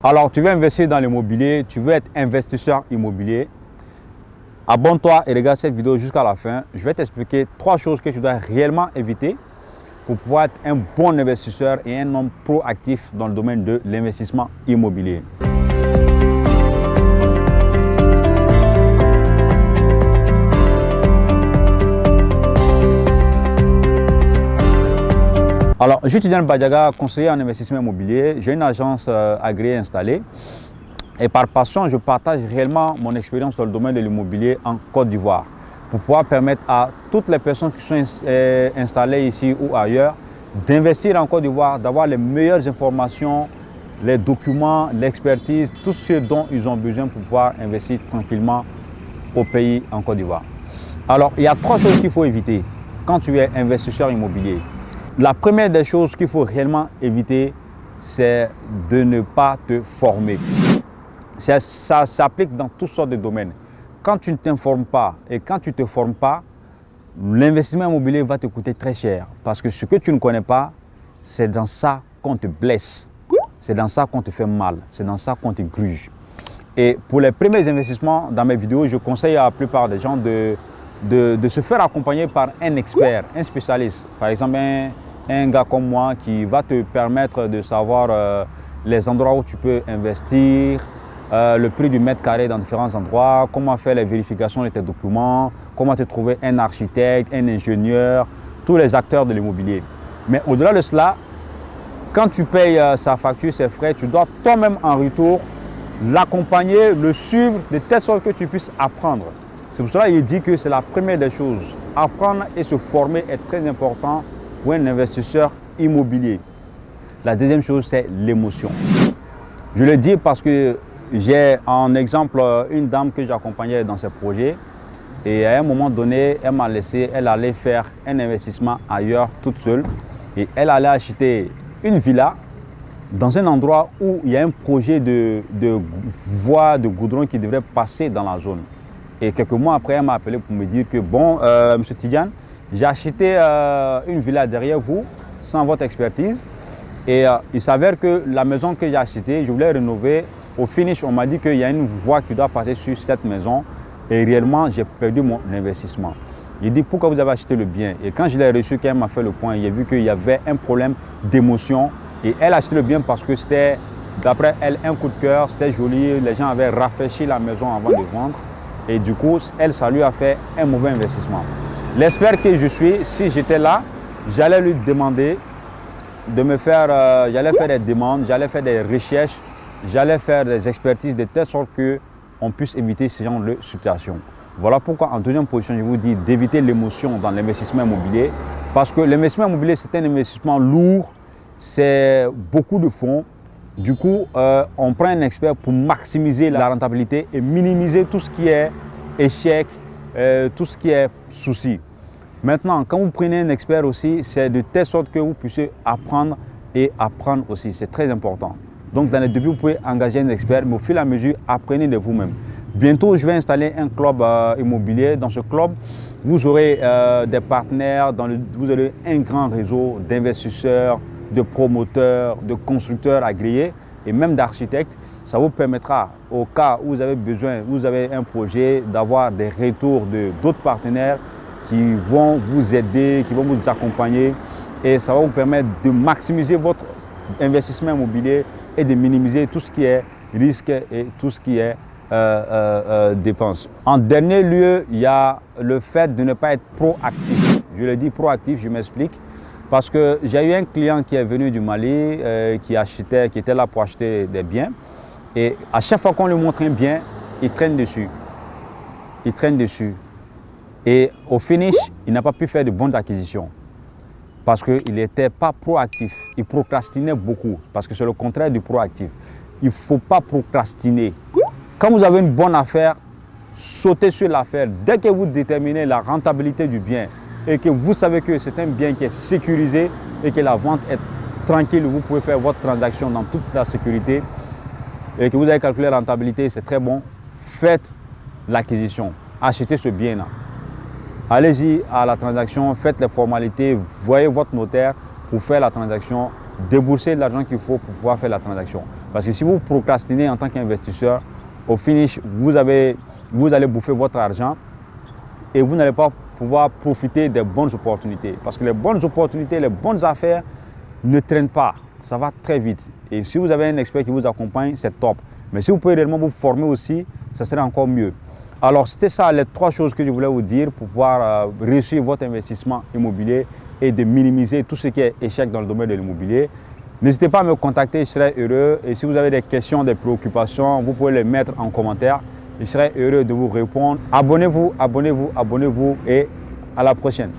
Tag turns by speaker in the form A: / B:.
A: Alors, tu veux investir dans l'immobilier, tu veux être investisseur immobilier. Abonne-toi et regarde cette vidéo jusqu'à la fin. Je vais t'expliquer 3 choses que tu dois réellement éviter pour pouvoir être un bon investisseur et un homme proactif dans le domaine de l'investissement immobilier. Alors, je suis Tidiane Badiaga, conseiller en investissement immobilier. J'ai une agence agréée installée. Et par passion, je partage réellement mon expérience dans le domaine de l'immobilier en Côte d'Ivoire pour pouvoir permettre à toutes les personnes qui sont installées ici ou ailleurs d'investir en Côte d'Ivoire, d'avoir les meilleures informations, les documents, l'expertise, tout ce dont ils ont besoin pour pouvoir investir tranquillement au pays en Côte d'Ivoire. Alors, il y a 3 choses qu'il faut éviter quand tu es investisseur immobilier. La première des choses qu'il faut réellement éviter, c'est de ne pas te former. Ça s'applique dans toutes sortes de domaines. Quand tu ne t'informes pas et quand tu ne te formes pas, l'investissement immobilier va te coûter très cher. Parce que ce que tu ne connais pas, c'est dans ça qu'on te blesse. C'est dans ça qu'on te fait mal. C'est dans ça qu'on te gruge. Et pour les premiers investissements, dans mes vidéos, je conseille à la plupart des gens de se faire accompagner par un expert, un spécialiste. Par exemple, un gars comme moi qui va te permettre de savoir les endroits où tu peux investir, le prix du mètre carré dans différents endroits, comment faire les vérifications de tes documents, comment te trouver un architecte, un ingénieur, tous les acteurs de l'immobilier. Mais au-delà de cela, quand tu payes sa facture, ses frais, tu dois toi-même en retour l'accompagner, le suivre de telle sorte que tu puisses apprendre. C'est pour cela qu'il dit que c'est la première des choses. Apprendre et se former est très important pour un investisseur immobilier. La deuxième chose, c'est l'émotion. Je le dis parce que j'ai en exemple une dame que j'accompagnais dans ce projet et à un moment donné, elle m'a laissé, elle allait faire un investissement ailleurs toute seule et elle allait acheter une villa dans un endroit où il y a un projet de voie de goudron qui devrait passer dans la zone. Et quelques mois après, elle m'a appelé pour me dire que bon, monsieur Tidiane, j'ai acheté une villa derrière vous sans votre expertise et il s'avère que la maison que j'ai achetée, je voulais rénover. Au finish, on m'a dit qu'il y a une voie qui doit passer sur cette maison et réellement, j'ai perdu mon investissement. Il dit pourquoi vous avez acheté le bien? Et quand je l'ai reçu, quand elle m'a fait le point, j'ai vu qu'il y avait un problème d'émotion et elle a acheté le bien parce que c'était, d'après elle, un coup de cœur, c'était joli, les gens avaient rafraîchi la maison avant de vendre et du coup, elle, ça lui a fait un mauvais investissement. L'expert que je suis, si j'étais là, j'allais lui demander de me faire, j'allais faire des demandes, j'allais faire des recherches, j'allais faire des expertises de telle sorte qu'on puisse éviter ce genre de situation. Voilà pourquoi en deuxième position, je vous dis d'éviter l'émotion dans l'investissement immobilier. Parce que l'investissement immobilier, c'est un investissement lourd, c'est beaucoup de fonds. Du coup, on prend un expert pour maximiser la rentabilité et minimiser tout ce qui est échec, tout ce qui est souci. Maintenant, quand vous prenez un expert aussi, c'est de telle sorte que vous puissiez apprendre et apprendre aussi. C'est très important. Donc, dans les débuts, vous pouvez engager un expert, mais au fur et à mesure, apprenez de vous-même. Bientôt, je vais installer un club immobilier. Dans ce club, vous aurez des partenaires, vous aurez un grand réseau d'investisseurs, de promoteurs, de constructeurs agréés et même d'architectes. Ça vous permettra, au cas où vous avez besoin, vous avez un projet, d'avoir des retours d'autres partenaires qui vont vous aider, qui vont vous accompagner et ça va vous permettre de maximiser votre investissement immobilier et de minimiser tout ce qui est risque et tout ce qui est dépenses. En dernier lieu, il y a le fait de ne pas être proactif. Je le dis proactif, je m'explique. Parce que j'ai eu un client qui est venu du Mali, qui était là pour acheter des biens. Et à chaque fois qu'on lui montre un bien, il traîne dessus. Il traîne dessus. Et au finish, il n'a pas pu faire de bonnes acquisitions. Parce qu'il n'était pas proactif. Il procrastinait beaucoup. Parce que c'est le contraire du proactif. Il ne faut pas procrastiner. Quand vous avez une bonne affaire, sautez sur l'affaire. Dès que vous déterminez la rentabilité du bien et que vous savez que c'est un bien qui est sécurisé et que la vente est tranquille, vous pouvez faire votre transaction dans toute la sécurité et que vous avez calculé la rentabilité, c'est très bon, faites l'acquisition. Achetez ce bien-là. Allez-y à la transaction, faites les formalités, voyez votre notaire pour faire la transaction, déboursez l'argent qu'il faut pour pouvoir faire la transaction. Parce que si vous procrastinez en tant qu'investisseur, au finish, vous allez bouffer votre argent et vous n'allez pas pouvoir profiter des bonnes opportunités. Parce que les bonnes opportunités, les bonnes affaires ne traînent pas. Ça va très vite. Et si vous avez un expert qui vous accompagne, c'est top. Mais si vous pouvez réellement vous former aussi, ça serait encore mieux. Alors, c'était ça les 3 choses que je voulais vous dire pour pouvoir réussir votre investissement immobilier et de minimiser tout ce qui est échec dans le domaine de l'immobilier. N'hésitez pas à me contacter, je serai heureux. Et si vous avez des questions, des préoccupations, vous pouvez les mettre en commentaire. Je serai heureux de vous répondre. Abonnez-vous, abonnez-vous, abonnez-vous et à la prochaine.